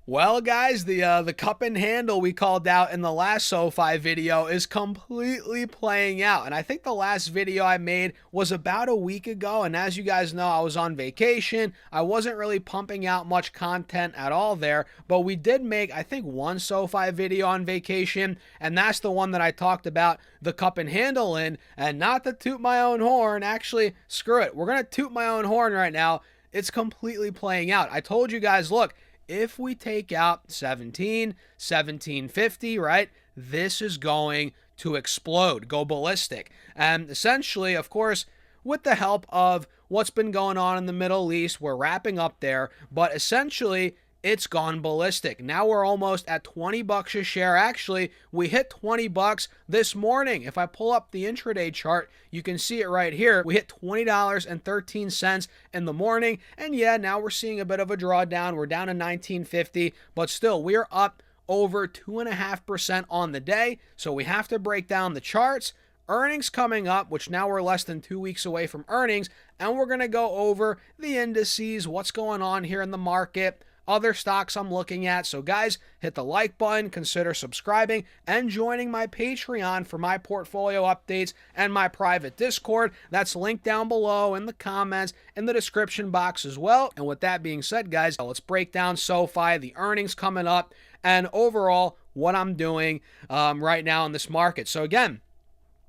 Well, guys, the cup and handle we called out in the last SoFi video is completely playing out. And I think the last video I made was about a week ago. And as you guys know, I was on vacation. I wasn't really pumping out much content at all there. But we did make, I think, one SoFi video on vacation. And that's the one that I talked about the cup and handle in. And not to toot my own horn. Actually, screw it. We're going to toot my own horn right now. It's completely playing out. I told you guys, look, if we take out 1750, right, this is going to explode, go ballistic. And essentially, of course, with the help of what's been going on in the Middle East, we're wrapping up there, but essentially, it's gone ballistic. Now we're almost at $20 a share. Actually, we hit $20 this morning. If I pull up the intraday chart, you can see it right here. We hit $20.13 in the morning. And yeah, now we're seeing a bit of a drawdown. We're down to $19.50, but still, we are up over 2.5% on the day. So we have to break down the charts. Earnings coming up, which now we're less than 2 weeks away from earnings. And we're going to go over the indices, what's going on here in the market, other stocks I'm looking at. So guys, hit the like button, consider subscribing, and joining my Patreon for my portfolio updates and my private Discord. That's linked down below in the comments, in the description box as well. And with that being said, guys, let's break down SoFi, the earnings coming up, and overall what I'm doing right now in this market. So again,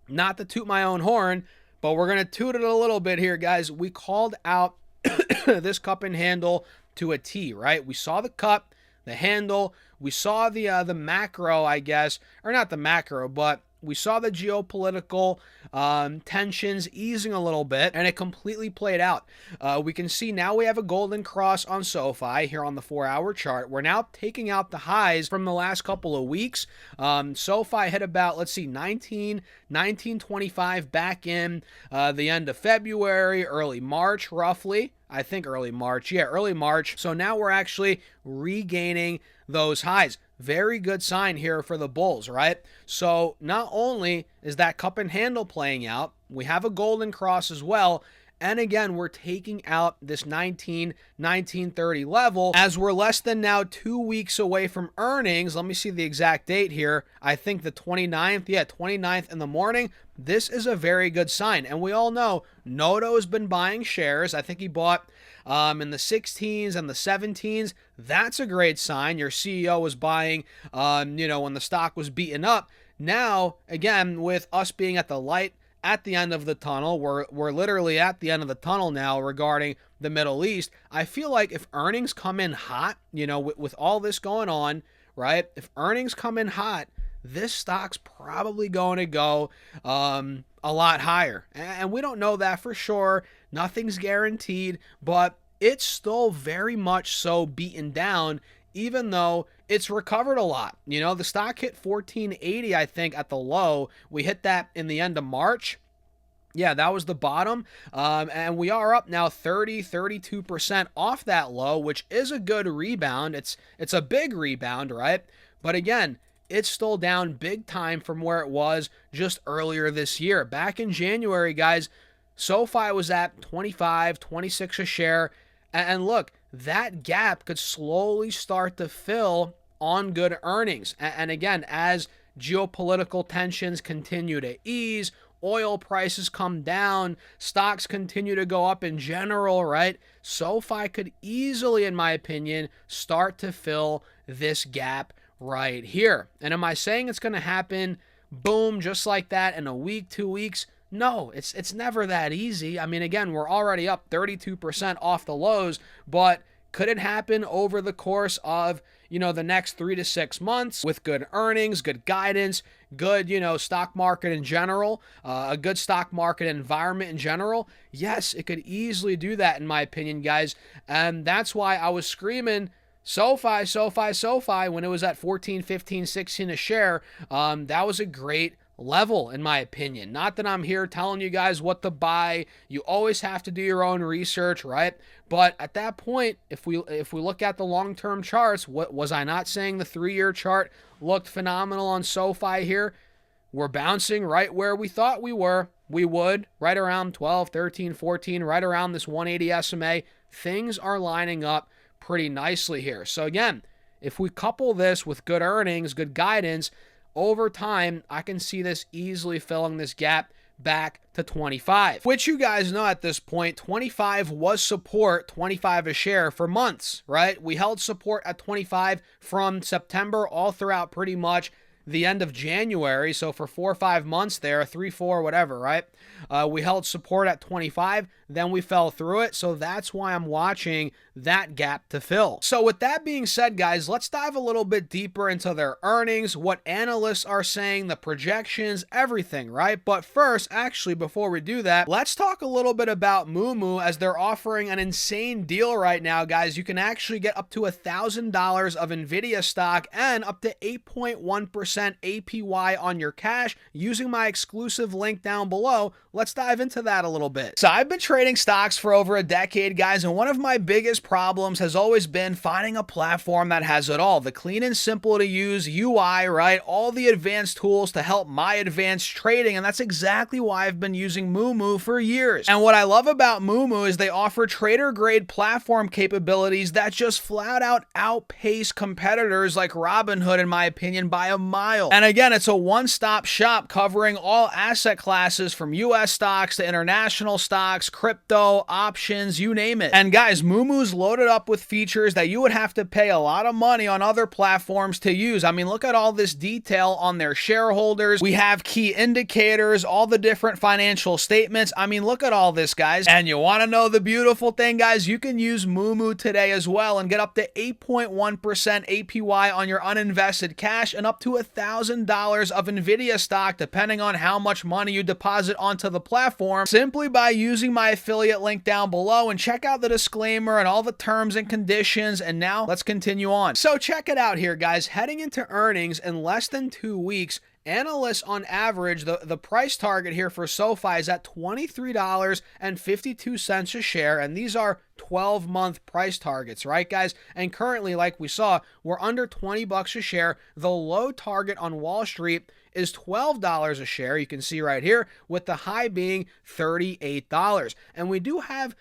not to toot my own horn, but we're going to toot it a little bit here, guys. We called out this cup and handle to a T, right? We saw the cup, the handle, we saw the macro, I guess, or not the macro, but we saw the geopolitical tensions easing a little bit, and it completely played out. We can see now we have a golden cross on SoFi here on the 4-hour chart. We're now taking out the highs from the last couple of weeks. SoFi hit about, let's see, 1925 back in the end of February, early March, roughly. I think early March. Yeah, early March. So now we're actually regaining those highs. Very good sign here for the bulls, right? So not only is that cup and handle playing out, we have a golden cross as well. And again, we're taking out this 1930 level as we're less than now 2 weeks away from earnings. Let me see the exact date here. I think the 29th. Yeah, 29th in the morning. This is a very good sign. And we all know Noto has been buying shares. I think he bought in the 16s and the 17s. That's a great sign. Your CEO was buying, when the stock was beaten up. Now, again, with us being at the light at the end of the tunnel, we're literally at the end of the tunnel now regarding the Middle East. I feel like if earnings come in hot, with all this going on, right? If earnings come in hot, this stock's probably going to go a lot higher. And we don't know that for sure. Nothing's guaranteed, but it's still very much so beaten down, even though it's recovered a lot. The stock hit 1480, I think, at the low. We hit that in the end of March. Yeah, that was the bottom. And we are up now 32% off that low, which is a good rebound. It's a big rebound, right? But again, it's still down big time from where it was just earlier this year. Back in January, guys, SoFi was at 25, 26 a share. And look, that gap could slowly start to fill on good earnings. And again, as geopolitical tensions continue to ease, oil prices come down, stocks continue to go up in general, right? SoFi could easily, in my opinion, start to fill this gap right here. And am I saying it's going to happen, boom, just like that in a week, 2 weeks? No, it's never that easy. I mean, again, we're already up 32% off the lows, but could it happen over the course of, the next 3 to 6 months with good earnings, good guidance, good, stock market in general, a good stock market environment in general? Yes, it could easily do that, in my opinion, guys. And that's why I was screaming SoFi, SoFi, SoFi when it was at 14, 15, 16 a share. That was a great level, in my opinion. Not that I'm here telling you guys what to buy. You always have to do your own research, right? But at that point, if we look at the long-term charts, what was I not saying the 3-year chart looked phenomenal on SoFi here? We're bouncing right where we thought we would, right around 12, 13, 14, right around this 180 SMA. Things are lining up pretty nicely here. So again, if we couple this with good earnings, good guidance, over time, I can see this easily filling this gap back to 25, which you guys know at this point, 25 was support, 25 a share for months, right? We held support at 25 from September all throughout pretty much the end of January. So for 4 or 5 months there, 3, 4, whatever, right? We held support at 25, then we fell through it. So that's why I'm watching that gap to fill. So with that being said, guys, let's dive a little bit deeper into their earnings, what analysts are saying, the projections, everything, right? But first, actually, before we do that, let's talk a little bit about Moomoo, as they're offering an insane deal right now, guys. You can actually get up to $1,000 of NVIDIA stock and up to 8.1% APY on your cash using my exclusive link down below. Let's dive into that a little bit. So I've been trading stocks for over a decade, guys, and one of my biggest problems has always been finding a platform that has it all. The clean and simple to use UI, right? All the advanced tools to help my advanced trading, and that's exactly why I've been using Moomoo for years. And what I love about Moomoo is they offer trader-grade platform capabilities that just flat out outpace competitors like Robinhood, in my opinion, by a mile. And again, it's a one-stop shop covering all asset classes from US stocks to international stocks, crypto, options, you name it. And guys, Moomoo's loaded up with features that you would have to pay a lot of money on other platforms to use. I mean, look at all this detail on their shareholders. We have key indicators, all the different financial statements. I mean, look at all this, guys. And you want to know the beautiful thing, guys? You can use Moomoo today as well and get up to 8.1% APY on your uninvested cash and up to $1,000 of NVIDIA stock, depending on how much money you deposit onto the platform, simply by using my affiliate link down below. And check out the disclaimer and all the terms and conditions. And now let's continue on. So check it out here, guys. Heading into earnings in less than 2 weeks, analysts on average, the price target here for Sofi is at $23.52 a share, and these are 12-month price targets, right, guys? And currently, like we saw, we're under $20 a share. The low target on Wall Street is $12 a share. You can see right here, with the high being $38. And we do have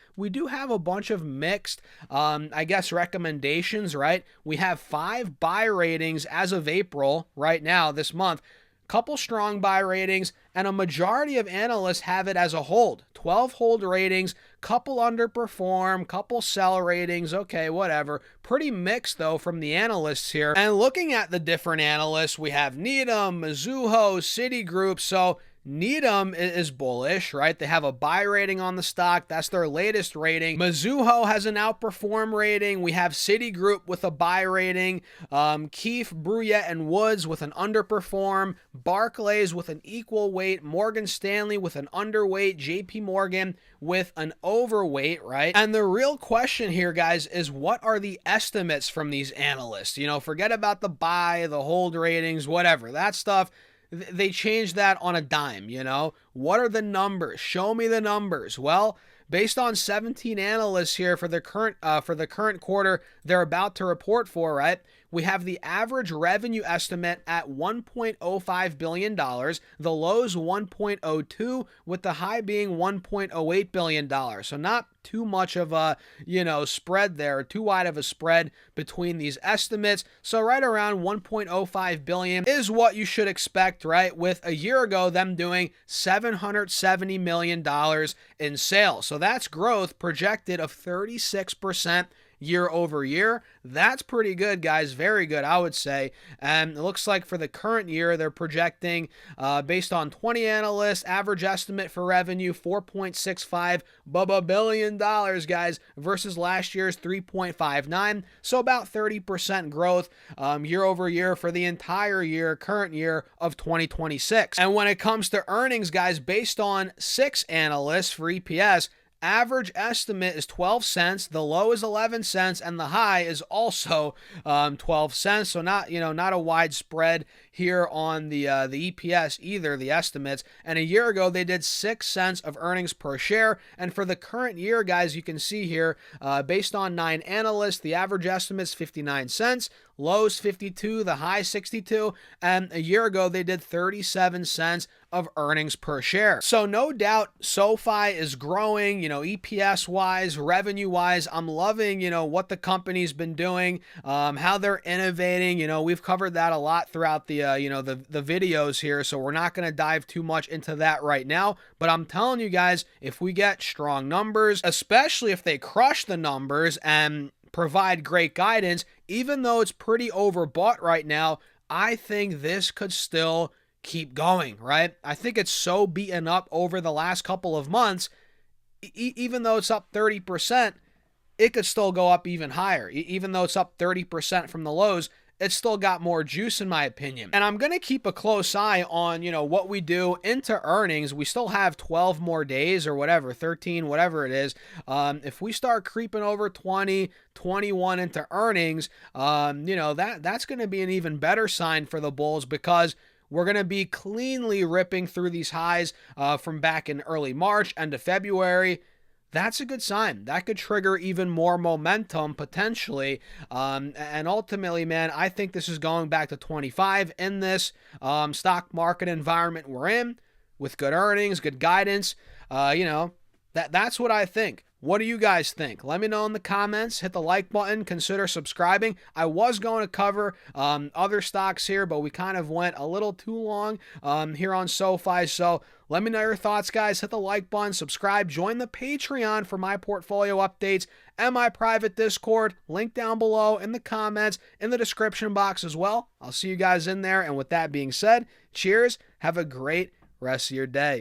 a bunch of mixed, I guess, recommendations, right? We have 5 buy ratings as of April right now this month. Couple strong buy ratings, and a majority of analysts have it as a hold. 12 hold ratings, couple underperform, couple sell ratings, okay, whatever. Pretty mixed, though, from the analysts here. And looking at the different analysts, we have Needham, Mizuho, Citigroup. So Needham is bullish, right? They have a buy rating on the stock. That's their latest rating. Mizuho has an outperform rating. We have Citigroup with a buy rating. Keefe, Bruyette, and Woods with an underperform. Barclays with an equal weight. Morgan Stanley with an underweight. JP Morgan with an overweight, right? And the real question here, guys, is what are the estimates from these analysts? You know, forget about the buy, the hold ratings, whatever. That stuff, they change that on a dime, you know? What are the numbers? Show me the numbers. Well, based on 17 analysts here for the current quarter they're about to report for, right? We have the average revenue estimate at $1.05 billion, the lows 1.02, with the high being $1.08 billion. So not too much of a, spread there, too wide of a spread between these estimates. So right around 1.05 billion is what you should expect, right? With a year ago, them doing $770 million in sales. So that's growth projected of 36% year over year. That's pretty good, guys. Very good, I would say. And it looks like for the current year, they're projecting, based on 20 analysts, average estimate for revenue, $4.65 billion, guys, versus last year's 3.59. So about 30% growth year over year for the entire year, current year of 2026. And when it comes to earnings, guys, based on 6 analysts for EPS, average estimate is 12 cents, the low is 11 cents, and the high is also 12 cents. So not a wide spread here on the EPS either, the estimates. And a year ago, they did 6 cents of earnings per share. And for the current year, guys, you can see here, based on 9 analysts, the average estimate is 59 cents. lows 52, the high 62, and a year ago they did 37 cents of earnings per share. So no doubt SoFi is growing, EPS wise, revenue wise. I'm loving, what the company's been doing, how they're innovating. We've covered that a lot throughout the, the videos here. So we're not going to dive too much into that right now, but I'm telling you guys, if we get strong numbers, especially if they crush the numbers and provide great guidance, even though it's pretty overbought right now, I think this could still keep going, right? I think it's so beaten up over the last couple of months. Even though it's up 30%, it could still go up even higher. Even though it's up 30% from the lows, it's still got more juice in my opinion. And I'm going to keep a close eye on, what we do into earnings. We still have 12 more days or whatever, 13, whatever it is. If we start creeping over 20, 21 into earnings, that's going to be an even better sign for the bulls, because we're going to be cleanly ripping through these highs from back in early March, end of February. That's a good sign. That could trigger even more momentum potentially. And ultimately, man, I think this is going back to 25 in this stock market environment we're in, with good earnings, good guidance. That's what I think. What do you guys think? Let me know in the comments. Hit the like button. Consider subscribing. I was going to cover other stocks here, but we kind of went a little too long here on SoFi. So let me know your thoughts, guys. Hit the like button, subscribe, join the Patreon for my portfolio updates and my private Discord. Link down below in the comments, in the description box as well. I'll see you guys in there. And with that being said, cheers. Have a great rest of your day.